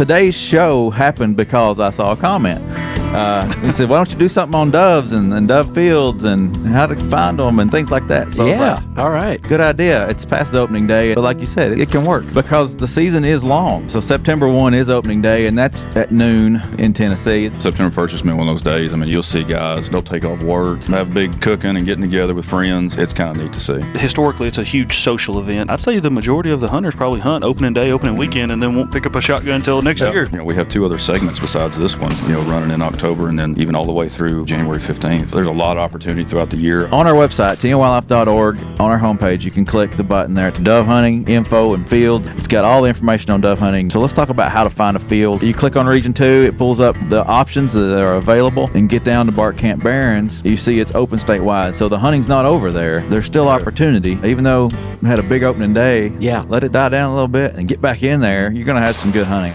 today's show happened because I saw a comment. He said, why don't you do something on doves and dove fields and how to find them and things like that. So yeah, all right. Good idea. It's past the opening day, but like you said, it can work because the season is long. So September 1 is opening day, and that's at noon in Tennessee. September 1st has been one of those days. I mean, you'll see guys, they'll take off work, have big cooking and getting together with friends. It's kind of neat to see. Historically, it's a huge social event. I'd say the majority of the hunters probably hunt opening day, opening weekend, and then won't pick up a shotgun until next year. You know, we have 2 other segments besides this one, running in October and then even all the way through January 15th. There's a lot of opportunity throughout the year. On our website, tnwildlife.org, on our homepage, you can click the button there to dove hunting, info, and fields. It's got all the information on dove hunting. So let's talk about how to find a field. You click on Region 2, it pulls up the options that are available, and get down to Bark Camp Barrens. You see it's open statewide. So the hunting's not over there. There's still opportunity. Even though we had a big opening day, let it die down a little bit and get back in there. You're going to have some good hunting.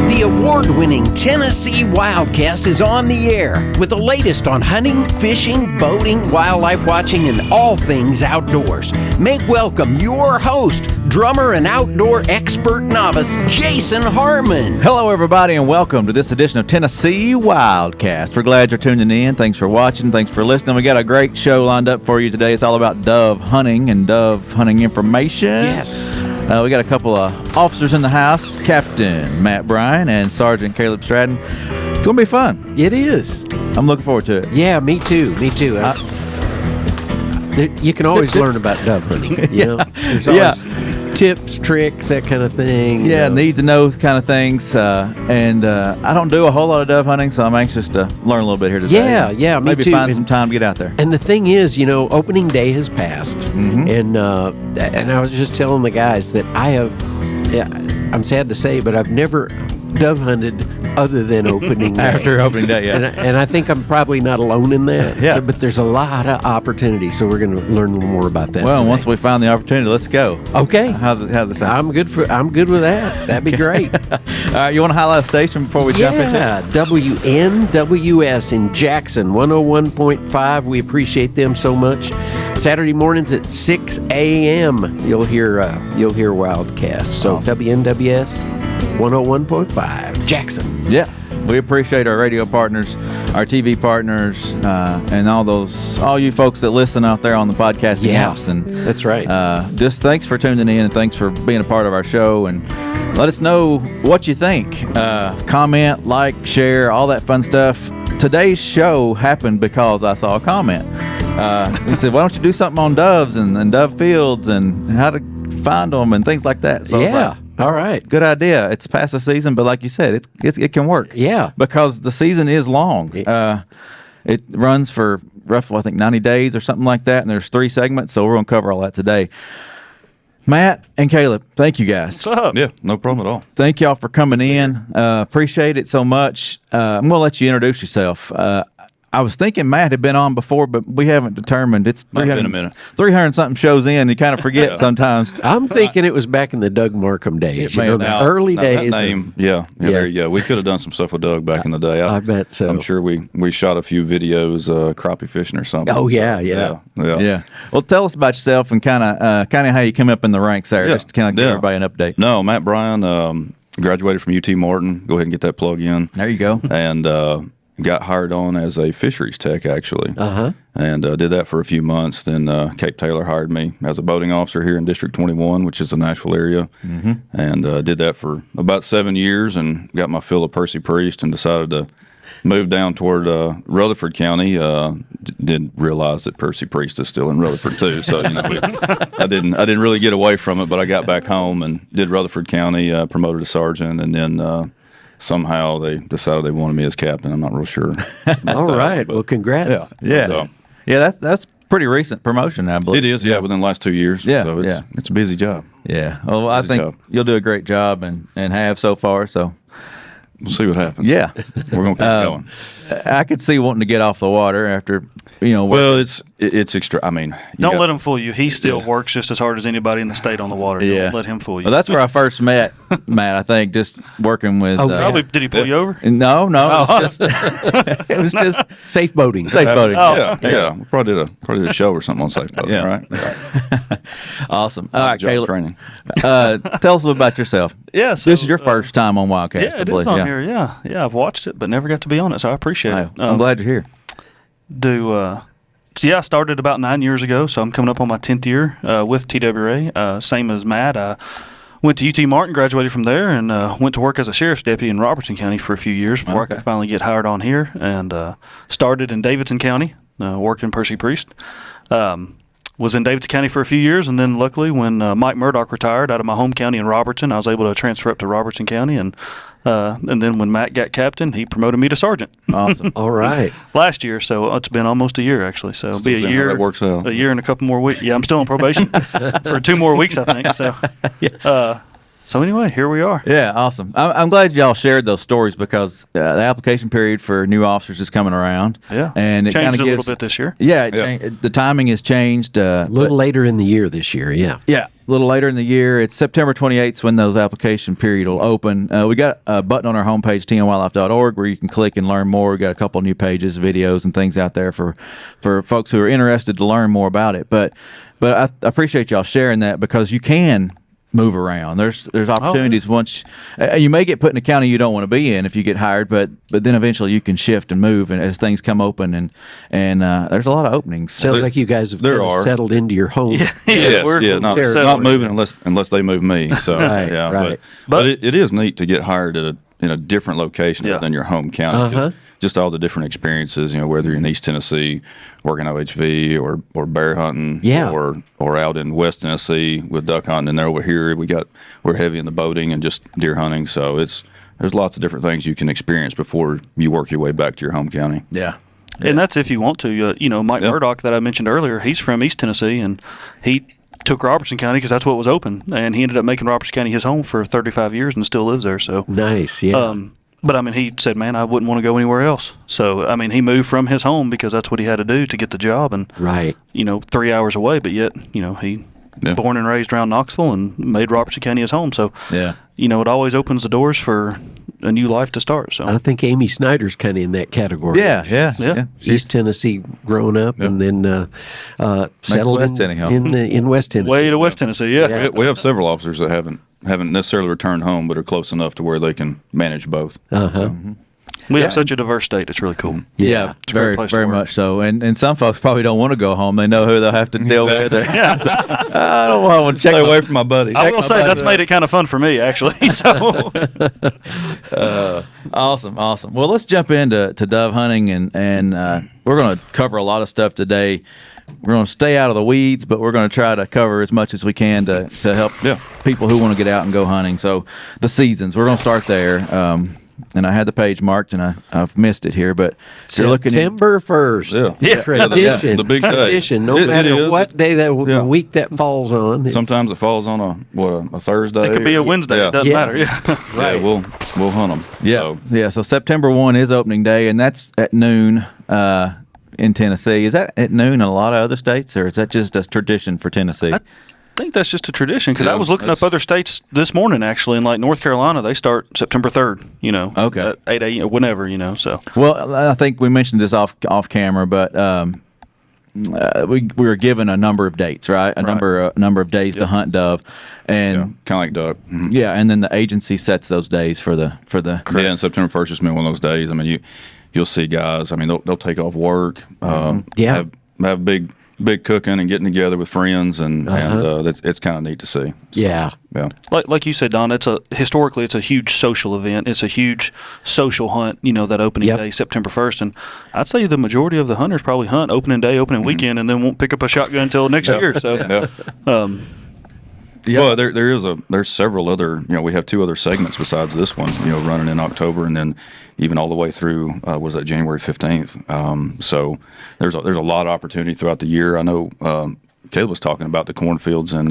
The award-winning Tennessee WildCast is on the air with the latest on hunting, fishing, boating, wildlife watching, and all things outdoors. Make welcome your host, drummer and outdoor expert novice, Jason Harmon. Hello, everybody, and welcome to this edition of Tennessee WildCast. We're glad you're tuning in. Thanks for watching. Thanks for listening. We got a great show lined up for you today. It's all about dove hunting and dove hunting information. Yes. We got a couple of officers in the house, Captain Matt Brian and Sergeant Kaleb Stratton. It's going to be fun. It is. I'm looking forward to it. Yeah, me too. Me too. You can always learn about dove hunting. There's always tips, tricks, that kind of thing. Yeah, need to know kind of things. And I don't do a whole lot of dove hunting, so I'm anxious to learn a little bit here today. Yeah, me Maybe too. Find some time to get out there. And the thing is, opening day has passed, and I was just telling the guys that I'm sad to say, but I've never dove hunted other than opening day. After opening day, yeah. And I think I'm probably not alone in that. Yeah. But there's a lot of opportunity, so we're going to learn a little more about that. Well, today. once we find the opportunity, let's go. Okay. How's it sound? I'm good with that. That'd be great. All right, you want to highlight a station before we jump into it? Yeah, WNWS in Jackson, 101.5. We appreciate them so much. Saturday mornings at 6 a.m. You'll hear WildCast. So awesome. WNWS 101.5 Jackson. Yeah, we appreciate our radio partners, our TV partners, and all you folks that listen out there on the podcasting apps. And that's right. Just thanks for tuning in and thanks for being a part of our show. And let us know what you think. Comment, like, share, all that fun stuff. Today's show happened because I saw a comment. He said, why don't you do something on doves and dove fields and how to find them and things like that. So yeah. All right. Good idea. It's past the season, but like you said, it can work. Yeah. Because the season is long. It runs for roughly, I think, 90 days or something like that, and there's 3 segments, so we're going to cover all that today. Matt and Kaleb, thank you guys. What's up? Yeah, no problem at all. Thank y'all for coming in. Appreciate it so much. I'm going to let you introduce yourself. I was thinking Matt had been on before, but we haven't determined. It's 300 something shows in. You kind of forget sometimes. I'm thinking it was back in the Doug Markham days. The early days. That name, there you go. We could have done some stuff with Doug back in the day. I bet so. I'm sure we shot a few videos crappie fishing or something. Oh, yeah. Well, tell us about yourself and kind of how you come up in the ranks there, just to kind of give everybody an update. No, Matt Bryan, graduated from UT Martin. Go ahead and get that plug in. There you go. And got hired on as a fisheries tech, actually. And did that for a few months. Then Capt Taylor hired me as a boating officer here in District 21, which is the Nashville area. And did that for about 7 years and got my fill of Percy Priest and decided to move down toward Rutherford County. Did realize that Percy Priest is still in Rutherford too. So I didn't really get away from it, but I got back home and did Rutherford County, promoted to sergeant, and then somehow they decided they wanted me as captain. I'm not real sure. All right. Well, congrats. Yeah. That's pretty recent promotion, I believe. It is, within the last 2 years. Yeah, So it's a busy job. Yeah. Well, I think you'll do a great job and have so far. So we'll see what happens. Yeah. We're going to keep going. I could see wanting to get off the water after, Well, it's extra. I mean, Don't let him fool you. He still works just as hard as anybody in the state on the water. Don't let him fool you. Well, that's where I first met Matt, I think, just working with. Probably did he pull you over? No. It was just Safe boating. safe boating. Yeah. We probably did a show or something on safe boating, right? Awesome. All right, Job Kaleb. training. Tell us about yourself. Yeah. So, This is your first time on WildCast, Yeah, I it believe. is on here. Yeah, I've watched it, but never got to be on it, so I appreciate it. I'm glad you're here. So I started about 9 years ago, so I'm coming up on my 10th year with TWA. Same as Matt. I went to UT Martin, graduated from there, and went to work as a sheriff's deputy in Robertson County for a few years before I could finally get hired on here, and started in Davidson County, working Percy Priest. Was in Davidson County for a few years, and then luckily when Mike Murdoch retired out of my home county in Robertson, I was able to transfer up to Robertson County, and then when Matt got captain, he promoted me to sergeant. Awesome. All right. Last year, so it's been almost a year actually. So it'll be a Seeing how year. that works out. A year and a couple more weeks. Yeah, I'm still on probation for 2 more weeks, I think. So, so anyway, here we are. Yeah, awesome. I'm glad y'all shared those stories because the application period for new officers is coming around. Yeah, and it kind changed of a little bit this year. Yeah, the timing has changed. A little later in the year this year, yeah. Yeah, a little later in the year. It's September 28th when those application period will open. We got a button on our homepage, tnwildlife.org, where you can click and learn more. We got a couple new pages, videos, and things out there for folks who are interested to learn more about it. But I appreciate y'all sharing that because you can move around. There's opportunities once you may get put in a county you don't want to be in if you get hired, but then eventually you can shift and move and as things come open and there's a lot of openings. Sounds like you guys have kind of settled into your home. Not moving unless they move me. So Right. But it is neat to get hired in a different location than your home county. Just all the different experiences, whether you're in East Tennessee working OHV or bear hunting, or out in West Tennessee with duck hunting, and then over here we're heavy in the boating and just deer hunting. So there's lots of different things you can experience before you work your way back to your home county. Yeah. And that's if you want to. Mike Murdoch that I mentioned earlier, he's from East Tennessee, and he took Robertson County because that's what was open, and he ended up making Robertson County his home for 35 years and still lives there. So nice, yeah. But he said, man, I wouldn't want to go anywhere else. So he moved from his home because that's what he had to do to get the job, and 3 hours away, but yet he born and raised around Knoxville and made Robertson County his home. So it always opens the doors for a new life to start. So I think Amy Snyder's kind of in that category. Yeah. East Tennessee growing up and then settled in West Tennessee. Way to West Tennessee, yeah. We have several officers that haven't necessarily returned home, but are close enough to where they can manage both. We have such a diverse state. It's really cool. Yeah, it's a great place to very work. much so. And some folks probably don't want to go home. They know who they'll have to deal with. I don't want to check away from my buddies. I will say that's made it kind of fun for me, actually. So awesome. Well, let's jump into dove hunting, and we're going to cover a lot of stuff today. We're going to stay out of the weeds, but we're going to try to cover as much as we can to help people who want to get out and go hunting. So the seasons, we're going to start there. And I had the page marked, and I've missed it here, but you're looking September 1st. Tradition. The big day. Tradition. No matter what day the week that falls on. Sometimes it falls on a Thursday. It could be a Wednesday. It doesn't matter. Right. We'll hunt them. Yeah. So September 1 is opening day, and that's at noon in Tennessee. Is that at noon in a lot of other states, or is that just a tradition for Tennessee? I think that's just a tradition because I was looking up other states this morning actually, and like North Carolina, they start September 3rd. At 8 a.m. or whenever. So well, I think we mentioned this off camera, but we were given a number of dates, right? A number of days to hunt dove, and kind of like duck. Mm-hmm. Yeah, and then the agency sets those days for the. Yeah, and September 1st has been one of those days. You'll see guys. They'll take off work. Have big cooking and getting together with friends, and it's kind of neat to see. So, yeah. Like you said, Don, historically it's a huge social event. It's a huge social hunt. That opening day, September 1st, and I'd say the majority of the hunters probably hunt opening day, opening weekend, and then won't pick up a shotgun until next year. So. Well, there's several other. We have 2 other segments besides this one. Running in October, and then even all the way through was that January 15th. So there's a lot of opportunity throughout the year. I know Kaleb was talking about the cornfields in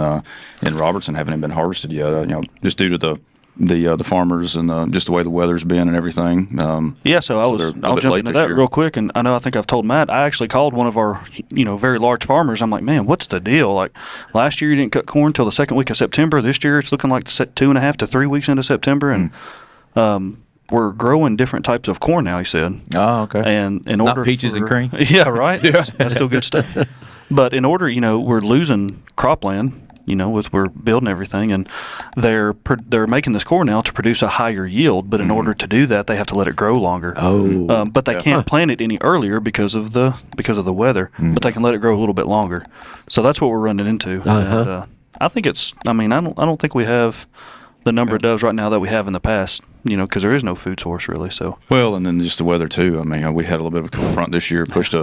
Robertson haven't even been harvested yet. Just due to the farmers and just the way the weather's been and everything. I'll jump into that real quick. And I think I've told Matt, I actually called one of our, very large farmers. I'm like, man, what's the deal? Like last year you didn't cut corn until the second week of September. This year it's looking like 2.5 to 3 weeks into September. And, we're growing different types of corn now, he said. Oh, okay. And in order not peaches and cream? Yeah, right. That's still good stuff. But in order, we're losing cropland, we're building everything, and they're making this corn now to produce a higher yield. But in order to do that, they have to let it grow longer. Oh. But they can't plant it any earlier because of the weather. But they can let it grow a little bit longer. So that's what we're running into. And, I think I don't think we have the number of doves right now that we have in the past, because there is no food source really. So well, and then just the weather too. I mean, we had a little bit of a cold front this year, pushed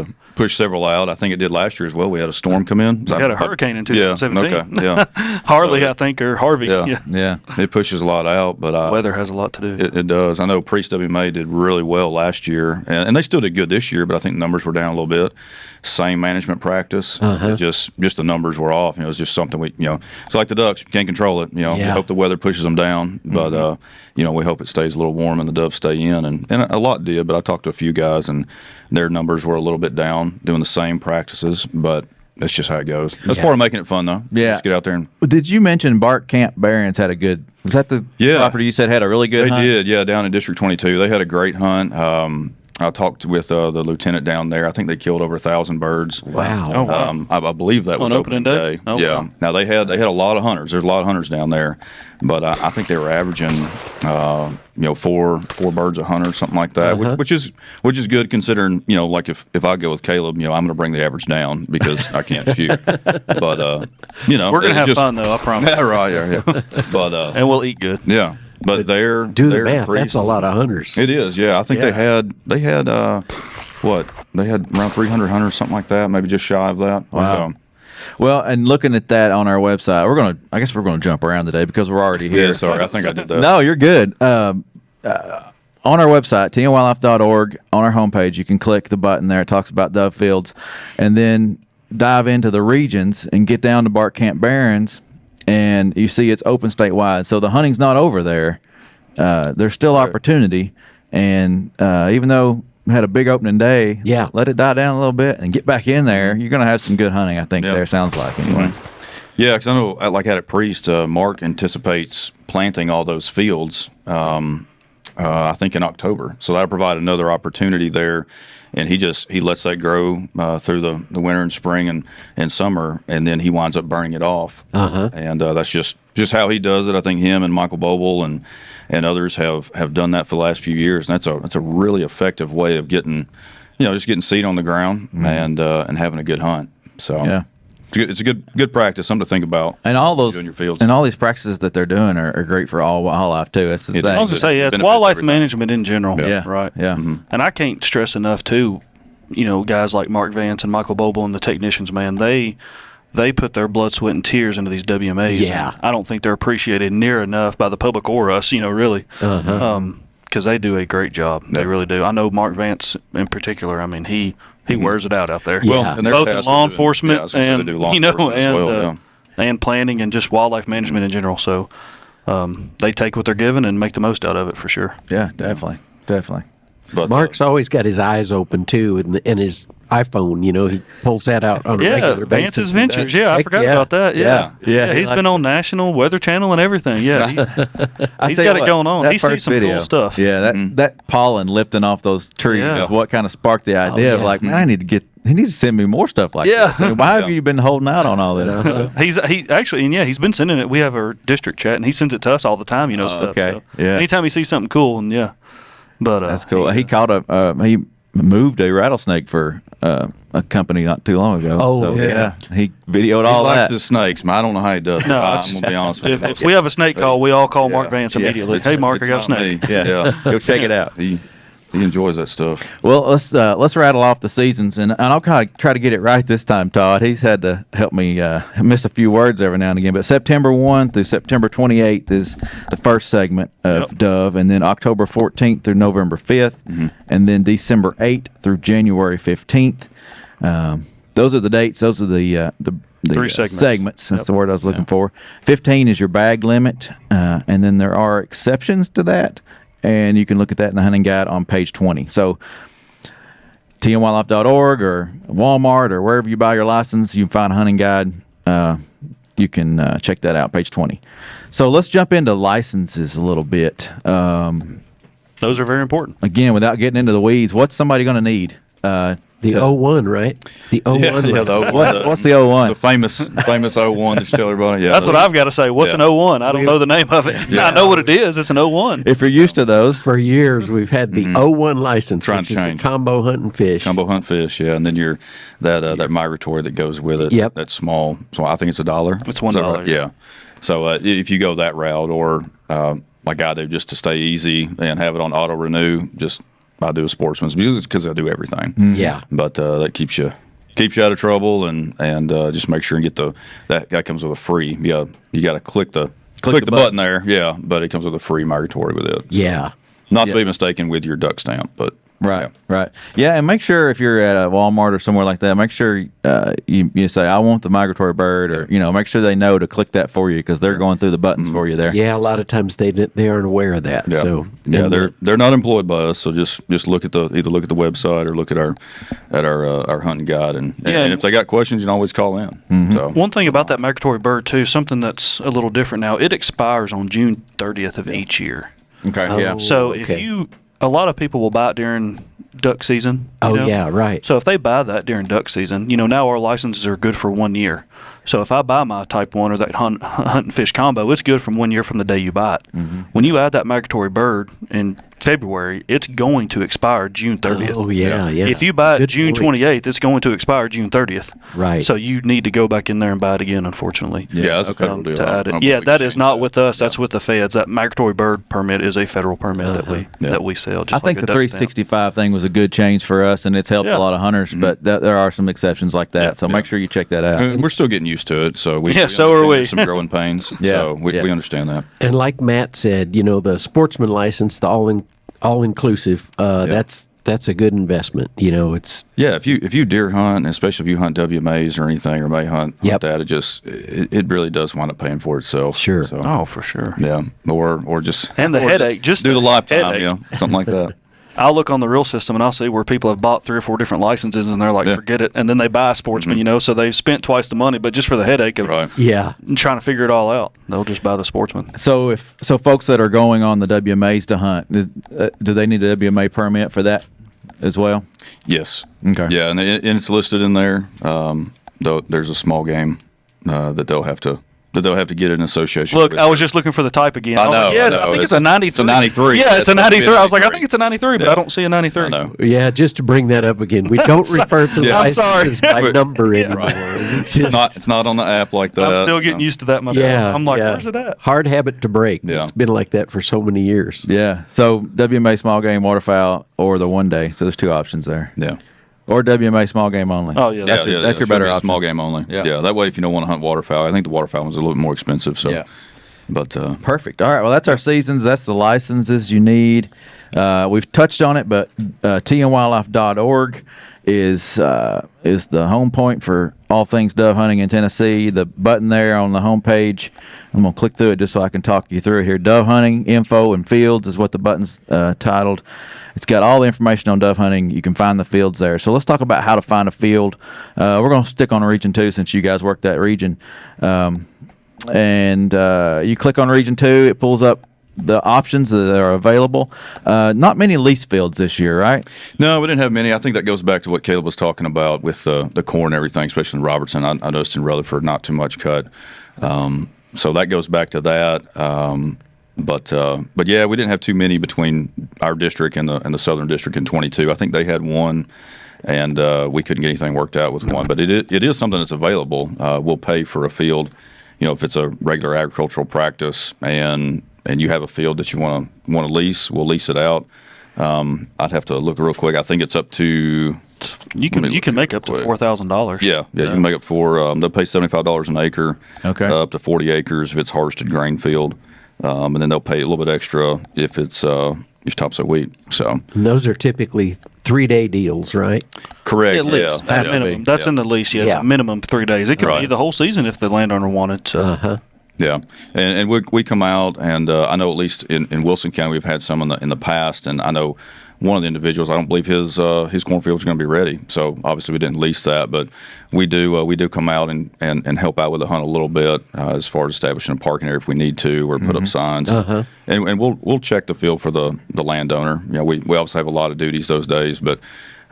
several out. I think it did last year as well. We had a storm come in. We had a hurricane in 2017. Yeah, okay, yeah. Harley, I think, or Harvey. Yeah. It pushes a lot out, but weather has a lot to do. It does. I know Priest WMA did really well last year, and they still did good this year, but I think numbers were down a little bit. Same management practice, just the numbers were off. It was just something it's like the ducks. You can't control it. We hope the weather pushes them down, but we hope it stays a little warm and the doves stay in, and a lot did. But I talked to a few guys, and their numbers were a little bit down doing the same practices, but that's just how it goes. That's part of making it fun, though. Yeah, just get out there and. Did you mention Capt Barron's had a good? Was that the property you said had a really good? They hunt? did, yeah, down in District 22. They had a great hunt. I talked with the lieutenant down there. I think they killed over 1,000 birds. Wow. Oh, wow. I believe that was opening day. Oh, yeah. wow. Now they had a lot of hunters. There's a lot of hunters down there, but I think they were averaging, 4 birds a hunt or something like that, which is good considering, like if I go with Kaleb, I'm going to bring the average down because I can't shoot. But we're going to have fun though. I promise. Yeah, right. Yeah. But and we'll eat good. Yeah. But they're the math. That's a lot of hunters. It is, yeah. I think they had They had around 300 hunters, something like that, maybe just shy of that. Wow. Well, and looking at that on our website, I guess we're gonna jump around today because we're already here. Yeah, sorry, I think I did that. No, you're good. On our website, tnwildlife.org, on our homepage, you can click the button there. It talks about dove fields, and then dive into the regions and get down to Capt Barron's. And you see it's open statewide. So the hunting's not over there. There's still opportunity. And even though we had a big opening day, let it die down a little bit and get back in there. You're going to have some good hunting, I think, there, sounds like, anyway. Yeah, because I know, like out at Priest, Mark anticipates planting all those fields, I think, in October. So that'll provide another opportunity there. And he lets that grow through the winter and spring and summer, and then he winds up burning it off. And that's just how he does it. I think him and Michael Boble and others have done that for the last few years, and that's a really effective way of getting, just getting seed on the ground and having a good hunt. So yeah. It's a good practice, something to think about. And all those in your fields. And all these practices that they're doing are great for all wildlife too. That's the thing. I was going to say, it's wildlife management in general. Yeah. Right. Yeah. And I can't stress enough too, guys like Mark Vance and Michael Boble and the technicians, man, they put their blood, sweat, and tears into these WMAs. Yeah. I don't think they're appreciated near enough by the public or us, really. Because they do a great job. They really do. I know Mark Vance in particular. I mean, he wears it out there. Well, and both in law enforcement and and and planning and just wildlife management in general. So they take what they're given and make the most out of it for sure. Yeah, definitely. But Mark's always got his eyes open too, and his iPhone. He pulls that out on a regular basis. Vance's Ventures. Yeah, I forgot about that. Yeah. He's been on National Weather Channel and everything. Yeah, he's got it going on. He sees some cool stuff. Yeah, that pollen lifting off those trees is what kind of sparked the idea of like, man, he needs to send me more stuff like this. I mean, why have you been holding out on all this? He's been sending it. We have our district chat, and he sends it to us all the time. Stuff. Okay. So anytime he sees something cool, and but that's cool. He caught he moved a rattlesnake for a company not too long ago. He videoed all that. He likes the snakes, man. I don't know how he does it. No, I'm gonna be honest with you. If we have a snake call, we all call Mark Vance immediately. Hey, Mark, I got a snake. Yeah. Go check it out. He enjoys that stuff. Well, let's rattle off the seasons, and I'll kind of try to get it right this time, Todd. He's had to help me miss a few words every now and again. But September 1 through September 28th is the first segment of dove, and then October 14th through November 5th, and then December 8th through January 15th. those are the dates. Those are the 3 segments. That's Yep. the word I was looking for. 15 is your bag limit, and then there are exceptions to that, and you can look at that in the hunting guide on page 20. So tnwildlife.org or Walmart or wherever you buy your license, you can find a hunting guide. You can check that out, page 20. So let's jump into licenses a little bit. Those are very important. Again, without getting into the weeds, what's somebody going to need? The 01, right? The 01. Yeah, the 01. What's the 01? The famous 01 that you tell everybody. Yeah, That's what I've got to say. What's an 01? I don't know the name of it. I know what it is. It's an 01. If you're used to those. For years, we've had the 01 license, Trying which to is the change. combo hunt and fish. Combo hunt fish, yeah, and then you're that migratory that goes with it. Yep. That's small. So I think it's $1. It's Is that $1, right? Yeah. So if you go that route, or like I do, just to stay easy and have it on auto renew, I do a sportsman's because I do everything. Yeah. But that keeps you out of trouble, and just make sure and get that comes with a free. Yeah, you got to click the button there. Yeah, but it comes with a free migratory with it. So, Yeah. not to be mistaken with your duck stamp, but Right, right. Yeah, and make sure if you're at a Walmart or somewhere like that, make sure you say, I want the migratory bird, or, make sure they know to click that for you, because they're going through the buttons for you there. Yeah, a lot of times they aren't aware of that. Yeah. So Yeah, they're not employed by us, so just look at either look at the website or look at our hunting guide, and if they got questions, you can always call in. So One thing about that migratory bird, too, something that's a little different now, it expires on June 30th of each year. Okay, yeah. So okay. a lot of people will buy it during duck season. Yeah, right. So if they buy that during duck season, now our licenses are good for 1 year. So if I buy my Type 1 or that hunt and fish combo, it's good from 1 year from the day you buy it. When you add that migratory bird in February, it's going to expire June 30th. Oh, yeah. If you buy it Good June point. 28th, it's going to expire June 30th. Right. So you need to go back in there and buy it again, unfortunately. yeah, that's a federal deal. To I add don't it. believe Yeah, we that can is change not that. with us. That's with the feds. That migratory bird permit is a federal permit that we sell. Just I think like the a duck stamp. 365 thing was a good change for us, and it's helped a lot of hunters, but there are some exceptions like that, Yeah. so make sure you check that out. And we're still getting used to it, so so are understand we. there's some growing pains. Yeah. So we Yeah. understand that. And like Matt said, the sportsman license, the all inclusive, that's a good investment. It's Yeah, if you deer hunt, especially if you hunt WMAs or anything, or may hunt Yep. that, it really does wind up paying for itself. Sure. So, Oh, for sure. yeah, or just And the or headache, just do the the lifetime, headache. something like that. I'll look on the real system and I'll see where people have bought 3 or 4 different licenses and they're like, Yeah. forget it. And then they buy a sportsman, so they've spent twice the money, but just for the headache of Right. yeah. trying to figure it all out, they'll just buy the sportsman. So folks that are going on the WMAs to hunt, do they need a WMA permit for that as well? Yes. Okay. Yeah, and it's listed in there. Though there's a small game that they'll have to get in association. Look, with. I was just looking for the type again. I was like, know, yeah, I know. I think it's It's a 93. it's a 93. Yeah, it's It's a supposed to be 93. I was like, I 93. think it's a 93, but Yeah. I don't see a 93. I know. Yeah, just to bring that up again, we don't refer to the Yeah. I'm sorry. licenses by number anymore. It's just It's not on the app like that. I'm still getting used to that myself. yeah. I'm like, yeah. where's it at? Hard habit to break. Yeah. It's been like that for so many years. Yeah. So WMA small game waterfowl or the 1 day. So there's 2 options there. Yeah. Or WMA small game only. Oh, yeah. That's your better option. Small game only. Yeah. Yeah. That way, if you don't want to hunt waterfowl, I think the waterfowl one's a little bit more expensive. So, Yeah. But Perfect. All right. Well, that's our seasons. That's the licenses you need. We've touched on it, but tnwildlife.org is the home point for all things dove hunting in Tennessee. The button there on the home page, I'm going to click through it just so I can talk you through it here. Dove hunting info and fields is what the button's titled. It's got all the information on dove hunting. You can find the fields there. So let's talk about how to find a field. We're going to stick on Region 2 since you guys work that region. And you click on Region 2, it pulls up the options that are available. Not many lease fields this year, right? no, we didn't have many. I think that goes back to what Kaleb was talking about with the corn and everything, especially in Robertson. I noticed in Rutherford, not too much cut. So that goes back to that. But yeah, we didn't have too many between our district and the Southern District in 22. I think they had one, and we couldn't get anything worked out with one. But it is something that's available. We'll pay for a field, if it's a regular agricultural practice, and you have a field that you want to lease, we'll lease it out. I'd have to look real quick. I think it's up to. You can make up to $4,000. Yeah, you can make up for. They'll pay $75 an acre. Okay. Up to 40 acres if it's harvested grain field, and then they'll pay a little bit extra if it's topsoil wheat. So And those are typically 3-day deals, right? Correct. At least, Yeah. at Yeah. minimum. That's in the lease. Yeah, it's Yeah. a minimum 3 days. It could be Right. the whole season if the landowner wanted. So. Yeah, and we come out, and I know at least in Wilson County we've had some in the past, and I know one of the individuals, I don't believe his cornfield is going to be ready. So obviously we didn't lease that, but we do come out and help out with the hunt a little bit as far as establishing a parking area if we need to, or put up signs, and we'll check the field for the landowner. You know, we obviously have a lot of duties those days, but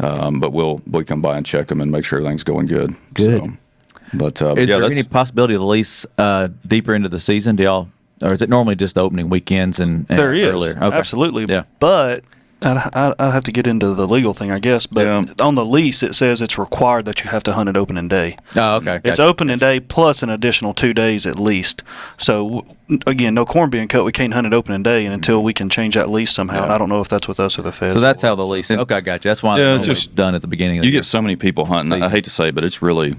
we'll come by and check them and make sure everything's going good. Good. So, but Is yeah, there any possibility to lease deeper into the season? Do y'all, or is it normally just the opening weekends and There is earlier? Okay. absolutely, Yeah. but I'd have to get into the legal thing, I guess. But on the lease, it says it's required that you have to hunt it opening day. Oh, okay. It's Gotcha. opening day plus an additional 2 days at least. So again, no corn being cut, we can't hunt it opening day, and until we can change that lease somehow. And I don't know if that's with us or the feds. So that's how the lease. Okay, gotcha. That's why Yeah, it's just- just done at the beginning. Of the You year. get so many people hunting. I hate to say it, but it's really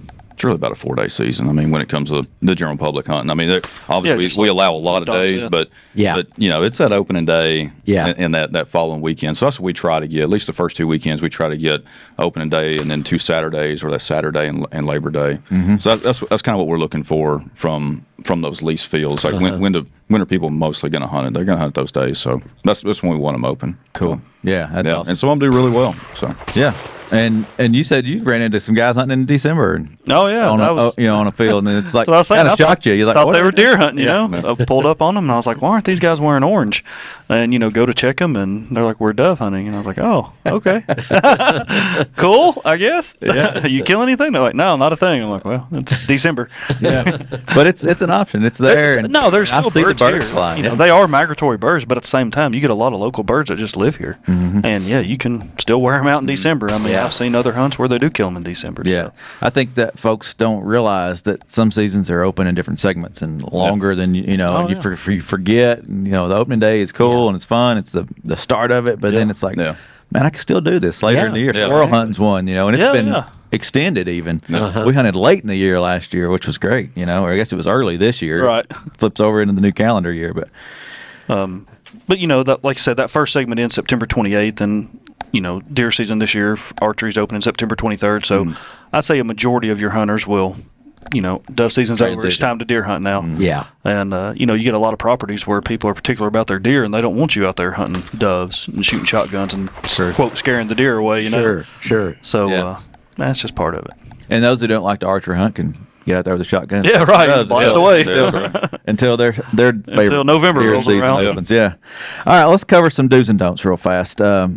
about a 4-day season. I mean, when it comes to the general public hunting, I mean, obviously just we like allow a lot of dogs, days, yeah. but Yeah. but you know, it's that opening day, Yeah. and that following weekend. So that's what we try to get. At least the first 2 weekends, we try to get opening day, and then 2 Saturdays, or that Saturday and Labor Day. So that's kind of what we're looking for from those lease fields. Like when are people mostly going to hunt it? They're going to hunt those days. So that's when we want them open. Cool. So, Yeah, that's yeah, awesome. and some of them do really well. So Yeah, and you said you ran into some guys hunting in December. Oh yeah, on that a, was. on a field, and it's like That's what I was saying. kind I of shocked you. You're like, thought what they are were they deer hunting, Yeah. I pulled up on them, and I was like, why aren't these guys wearing orange? And, go to check them, and they're like, we're dove hunting. And I was like, oh, okay. Cool, I guess. Yeah. You kill anything? They're like, no, not a thing. I'm like, well, it's December. Yeah, but it's an option. It's there. And No, there's I still see birds the birds here. flying. Yeah. They are migratory birds, but at the same time, you get a lot of local birds that just live here. And, you can still wear them out in December. I mean, Yeah. I've seen other hunts where they do kill them in December. Yeah, so. I think that folks don't realize that some seasons are open in different segments and longer than and Oh, you, you forget. And, the opening day is cool and it's fun. It's the start of it, but then it's like, Yeah. man, I can still do this later in the year. Yeah. Squirrel hunting's one, and it's Yeah, been yeah. extended even. We hunted late in the year last year, which was great. Or I guess it was early this year. Right. Flips over into the new calendar year, but But that, like I said, that first segment ends September 28th, and deer season this year, archery's opening September 23rd. So I'd say a majority of your hunters will, dove season's over. It's Transition. time to deer hunt now. Yeah. And you get a lot of properties where people are particular about their deer, and they don't want you out there hunting doves and shooting shotguns and quote scaring the deer away. Sure. So Yeah. that's just part of it. and those who don't like to archery hunt can get out there with a shotgun. Yeah, right. Doves, Blast yeah. away. Until their favorite November deer rolls season around. opens. Yeah. All right, let's cover some do's and don'ts real fast. A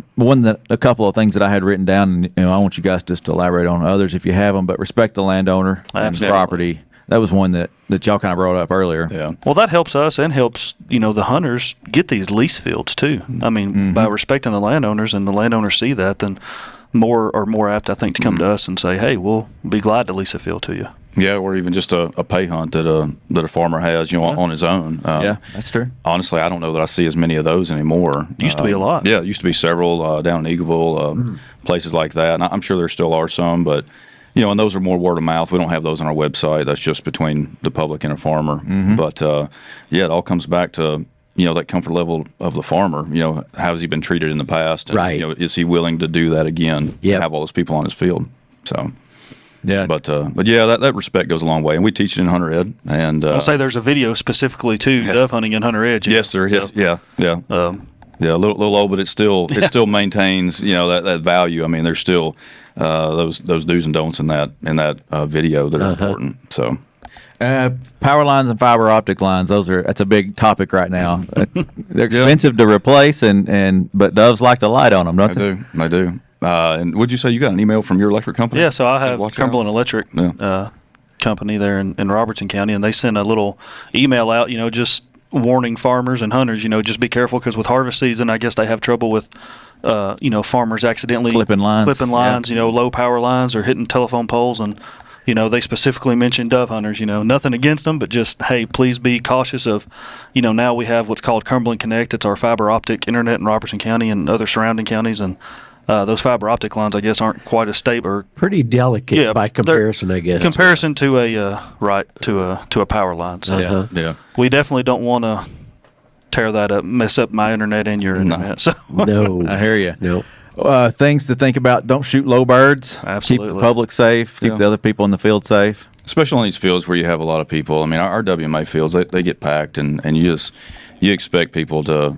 couple of things that I had written down, and I want you guys just to elaborate on others if you have them. But respect the landowner and Absolutely. property. That was one that y'all kind of brought up earlier. yeah. Well, that helps us and helps, the hunters get these lease fields too. I mean, by respecting the landowners, and the landowners see that, then more are more apt, I think, to come to us and say, hey, we'll be glad to lease a field to you. Yeah, or even just a pay hunt that a farmer has, on his own. Yeah, that's true. Honestly, I don't know that I see as many of those anymore. Used to be a lot. Yeah, it used to be several down in Eagleville, places like that. And I'm sure there still are some, but and those are more word of mouth. We don't have those on our website. That's just between the public and a farmer. But it all comes back to that comfort level of the farmer. How has he been treated in the past? And, Right. Is he willing to do that again? Yep. Have all those people on his field. So. Yeah. But yeah, that respect goes a long way, and we teach it in Hunter Ed. And I'll say there's a video specifically to dove hunting in Hunter Edge. yes, sir. Yes, yeah. Yeah, a little old, but it still maintains that value. I mean, there's still those do's and don'ts in that video that are important. So. Power lines and fiber optic lines, that's a big topic right now. They're expensive to replace, but doves like to light on them, don't they? They do. And would you say you got an email from your electric company? Yeah, so I have Watch Cumberland out. Electric company there in Robertson County, and they send a little email out, just warning farmers and hunters, just be careful, because with harvest season, I guess they have trouble with, farmers accidentally Clipping lines. Low power lines or hitting telephone poles, and they specifically mentioned dove hunters. Nothing against them, but just, hey, please be cautious of, now we have what's called Cumberland Connect. It's our fiber optic internet in Robertson County and other surrounding counties, and those fiber optic lines, I guess, aren't quite as stable. Pretty delicate by comparison, I guess. Comparison to a power line. So Yeah. we definitely don't want to tear that up, mess up my internet and your internet. So No. I hear you. No. Things to think about: don't shoot low birds. Absolutely. Keep the public safe. Keep the other people in the field safe. Especially on these fields where you have a lot of people. I mean, our WMA fields, they get packed, and you expect people to,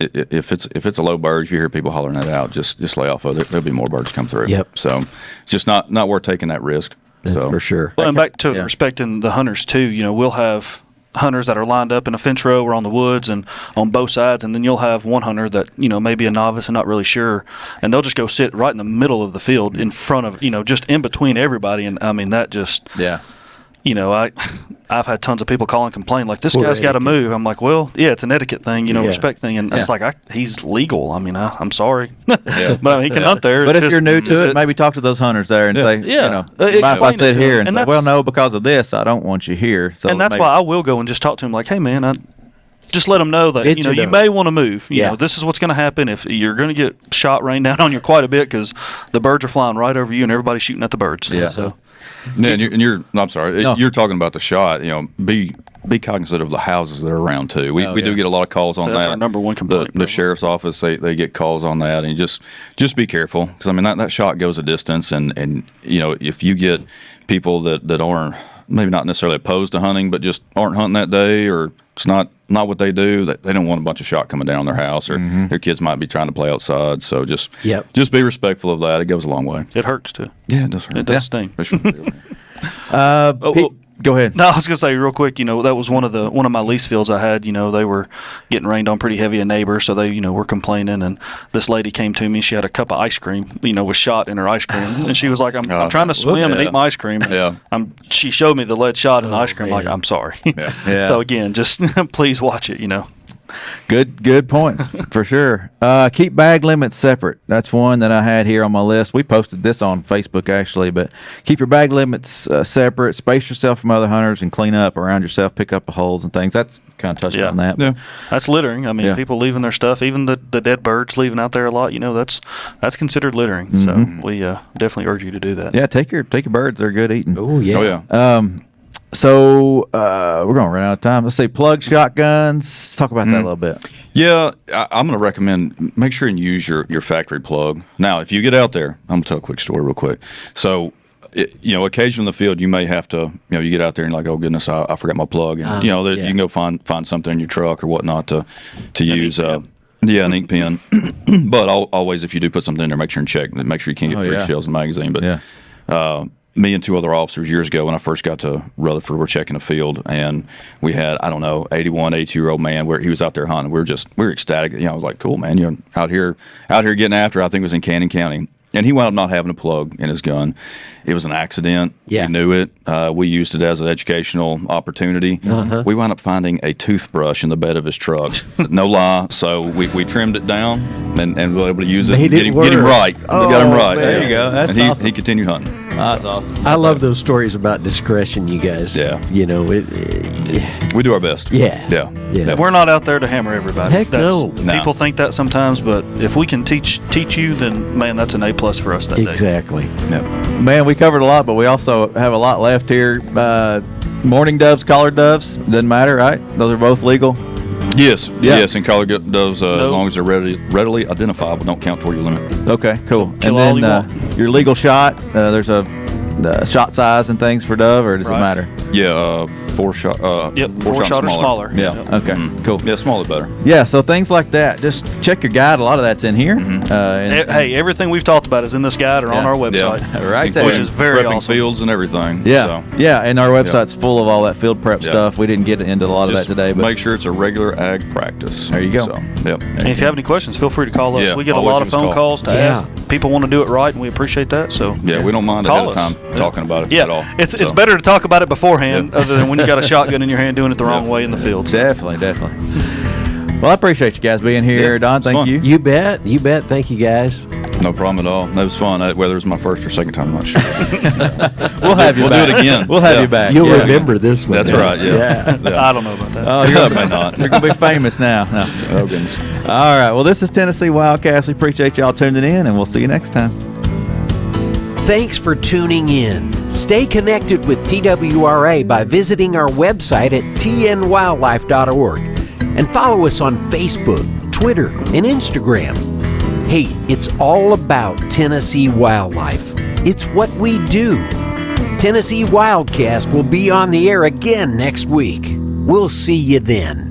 if it's a low bird, if you hear people hollering that out, just lay off of it. There'll be more birds come through. Yep. So it's just not worth taking that risk. That's for sure. Well, and back to respecting the hunters too. We'll have hunters that are lined up in a fence row or on the woods and on both sides, and then you'll have one hunter that may be a novice and not really sure, and they'll just go sit right in the middle of the field in front of just in between everybody, and I mean that just I've had tons of people call and complain like this guy's got to move. I'm like, well, yeah, it's an etiquette thing, respect thing, and it's like he's legal. I mean, I'm sorry, but he can hunt there. But if you're new to it, maybe talk to those hunters there and say, if I sit here and say, well, no, because of this, I don't want you here. So and that's why I will go and just talk to him like, hey, man, just let them know that you may want to move. You know, this is what's going to happen if you're going to get shot rain down on you quite a bit because the birds are flying right over you and everybody's shooting at the birds. Yeah. So. Yeah, I'm sorry. No. You're talking about the shot. Be cognizant of the houses that are around too. We do get a lot of calls on that. That's our number one complaint. The sheriff's office, they get calls on that, and just be careful because I mean that shot goes a distance, and if you get people that aren't maybe not necessarily opposed to hunting, but just aren't hunting that day, or it's not what they do, they don't want a bunch of shot coming down their house, or their kids might be trying to play outside. So just be respectful of that. It goes a long way. It hurts too. Yeah, it does hurt. It does sting. Go ahead. No, I was gonna say real quick. That was one of my lease fields I had. They were getting rained on pretty heavy, a neighbor, so they were complaining. And this lady came to me. She had a cup of ice cream, with shot in her ice cream, and she was like, "I'm trying to swim and eat my ice cream." Yeah. She showed me the lead shot in the ice cream. Man. Like, I'm sorry. Yeah. So again, just please watch it. Good points for sure. Keep bag limits separate. That's one that I had here on my list. We posted this on Facebook actually, but keep your bag limits separate. Space yourself from other hunters and clean up around yourself. Pick up the holes and things. That's kind of touching on that. Yeah, that's littering. I mean, people leaving their stuff, even the dead birds leaving out there a lot. That's considered littering. So we definitely urge you to do that. Yeah, take your birds. They're good eating. Oh yeah. Oh yeah. So we're going to run out of time. Let's say plug shotguns. Let's talk about that a little bit. Yeah, I'm going to recommend make sure and use your factory plug. Now, if you get out there, I'm going to tell a quick story real quick. So, occasionally in the field, you may have to, you get out there and you're like, oh goodness, I forgot my plug, and you can go find something in your truck or whatnot to use. An ink pen. But always, if you do put something in there, make sure and check. Make sure you can't get 3 shells in the magazine. But me and 2 other officers years ago when I first got to Rutherford were checking a field, and we had 81, 82-year-old man where he was out there hunting. We were ecstatic. I was like, cool, man, you're out here getting after. I think it was in Cannon County. And he wound up not having a plug in his gun. It was an accident. Yeah. He knew it. We used it as an educational opportunity. We wound up finding a toothbrush in the bed of his truck. No lie. So we trimmed it down and were able to use it. Get him right. Got him right. Man. There you go. That's awesome. He continued hunting. That's awesome. I love those stories about discretion, you guys. Yeah. We do our best. Yeah. We're not out there to hammer everybody. Heck no. People think that sometimes, but if we can teach you, then man, that's an A+ for us that day. Exactly. Yeah. Man, we covered a lot, but we also have a lot left here. Mourning doves, collared doves, doesn't matter, right? Those are both legal. Yes, and collared doves, as long as they're readily identifiable, don't count toward your limit. Okay, cool. So kill and all then your legal shot, there's a shot size and things for dove, or does it matter? Yeah, 4 shot. 4 shot or smaller. Yeah. Okay. Cool. Yeah, smaller better. Yeah. So things like that. Just check your guide. A lot of that's in here. Hey, everything we've talked about is in this guide or on our website. Yeah. Right there. Which is very prepping awesome. fields and everything. Yeah. So. Yeah. And our website's full of all that field prep stuff. We didn't get into a lot of that today, but make sure it's a regular ag practice. There you go. So, And if you have any questions, feel free to call us. Yeah, We get a always lot of give us a phone call. calls to ask. People want to do it right, and we appreciate that. So we don't mind Call ahead of time talking about it at all. It's better to talk about it beforehand, other than when you got a shotgun in your hand doing it the wrong way in the field. So. Definitely. Well, I appreciate you guys being here. Yeah, Don, thank fun. you. You bet. Thank you, guys. No problem at all. That was fun. Whether it was my first or second time, I'm not sure. We'll have you back. We'll do it again. We'll have you back. You'll remember this one. That's right. Yeah. I don't know about that. Oh, You may not. You're going to be famous now. No. Oh, goodness. All right. Well, this is Tennessee WildCast. We appreciate y'all tuning in, and we'll see you next time. Thanks for tuning in. Stay connected with TWRA by visiting our website at tnwildlife.org and follow us on Facebook, Twitter, and Instagram. Hey, it's all about Tennessee wildlife. It's what we do. Tennessee WildCast will be on the air again next week. We'll see you then.